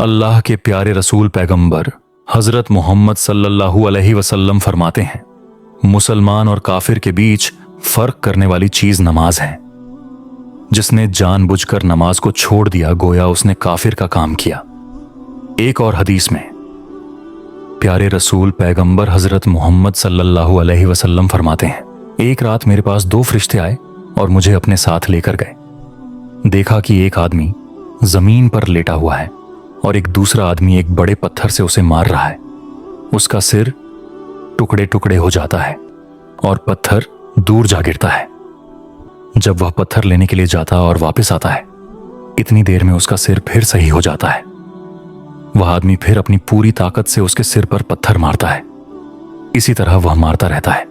अल्लाह के प्यारे रसूल पैगंबर हजरत मोहम्मद सल्लल्लाहु अलैहि वसल्लम फरमाते हैं, मुसलमान और काफिर के बीच फर्क करने वाली चीज नमाज है। जिसने जानबूझकर नमाज को छोड़ दिया गोया उसने काफिर का काम किया। एक और हदीस में प्यारे रसूल पैगंबर हजरत मोहम्मद सल्लल्लाहु अलैहि वसल्लम फरमाते हैं, एक रात मेरे पास 2 फरिश्ते आए और मुझे अपने साथ लेकर गए। देखा कि एक आदमी जमीन पर लेटा हुआ है और एक दूसरा आदमी एक बड़े पत्थर से उसे मार रहा है। उसका सिर टुकड़े टुकड़े हो जाता है और पत्थर दूर जा गिरता है। जब वह पत्थर लेने के लिए जाता और वापस आता है, इतनी देर में उसका सिर फिर सही हो जाता है। वह आदमी फिर अपनी पूरी ताकत से उसके सिर पर पत्थर मारता है। इसी तरह वह मारता रहता है।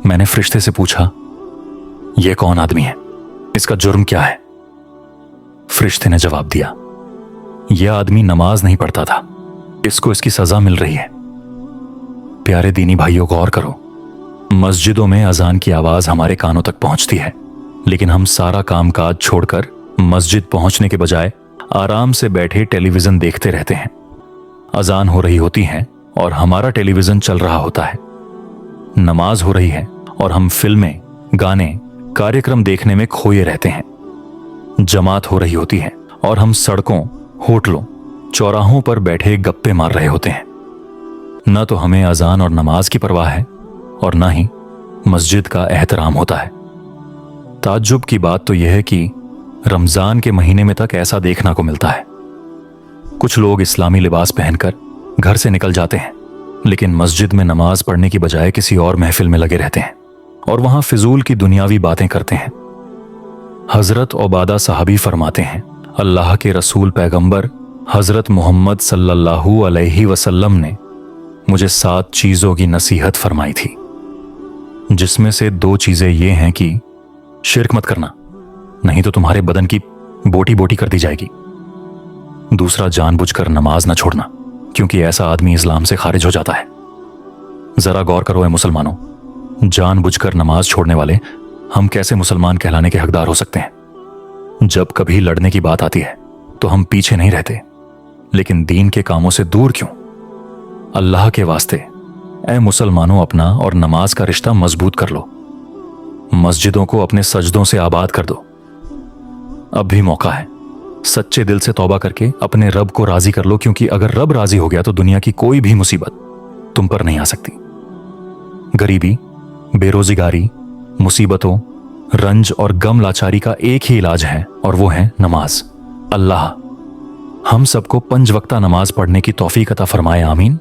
मैंने फरिश्ते से पूछा, यह कौन आदमी है? इसका जुर्म क्या है? फरिश्ते ने जवाब दिया, यह आदमी नमाज नहीं पढ़ता था, इसको इसकी सजा मिल रही है। प्यारे दीनी भाइयों, गौर करो, मस्जिदों में अजान की आवाज हमारे कानों तक पहुंचती है, लेकिन हम सारा कामकाज छोड़कर मस्जिद पहुंचने के बजाय आराम से बैठे टेलीविजन देखते रहते हैं। अजान हो रही होती है और हमारा टेलीविजन चल रहा होता है। नमाज हो रही है और हम फिल्में, गाने, कार्यक्रम देखने में खोए रहते हैं। जमात हो रही होती है और हम सड़कों, होटलों, चौराहों पर बैठे गप्पे मार रहे होते हैं। न तो हमें अजान और नमाज की परवाह है और न ही मस्जिद का एहतराम होता है। ताज्जुब की बात तो यह है कि रमजान के महीने में तक ऐसा देखना को मिलता है। कुछ लोग इस्लामी लिबास पहनकर घर से निकल जाते हैं, लेकिन मस्जिद में नमाज पढ़ने की बजाय किसी और महफिल में लगे रहते हैं और वहां फिजूल की दुनियावी बातें करते हैं। हजरत उबादा साहबी फरमाते हैं, अल्लाह के रसूल पैगंबर हजरत मोहम्मद सल्लल्लाहु अलैहि वसल्लम ने मुझे 7 चीजों की नसीहत फरमाई थी, जिसमें से 2 चीजें ये हैं कि शिर्क मत करना, नहीं तो तुम्हारे बदन की बोटी बोटी कर दी जाएगी। दूसरा, जानबूझकर नमाज न छोड़ना, क्योंकि ऐसा आदमी इस्लाम से खारिज हो जाता है। जरा गौर करो है मुसलमानों, जानबूझकर नमाज छोड़ने वाले हम कैसे मुसलमान कहलाने के हकदार हो सकते हैं? जब कभी लड़ने की बात आती है तो हम पीछे नहीं रहते, लेकिन दीन के कामों से दूर क्यों? अल्लाह के वास्ते ऐ मुसलमानों, अपना और नमाज का रिश्ता मजबूत कर लो। मस्जिदों को अपने सजदों से आबाद कर दो। अब भी मौका है, सच्चे दिल से तौबा करके अपने रब को राजी कर लो, क्योंकि अगर रब राजी हो गया तो दुनिया की कोई भी मुसीबत तुम पर नहीं आ सकती। गरीबी, बेरोजगारी, मुसीबतों, रंज और गम लाचारी का एक ही इलाज है और वो है नमाज। अल्लाह हम सबको 5 वक्ता नमाज पढ़ने की तौफीक अता फरमाए। आमीन।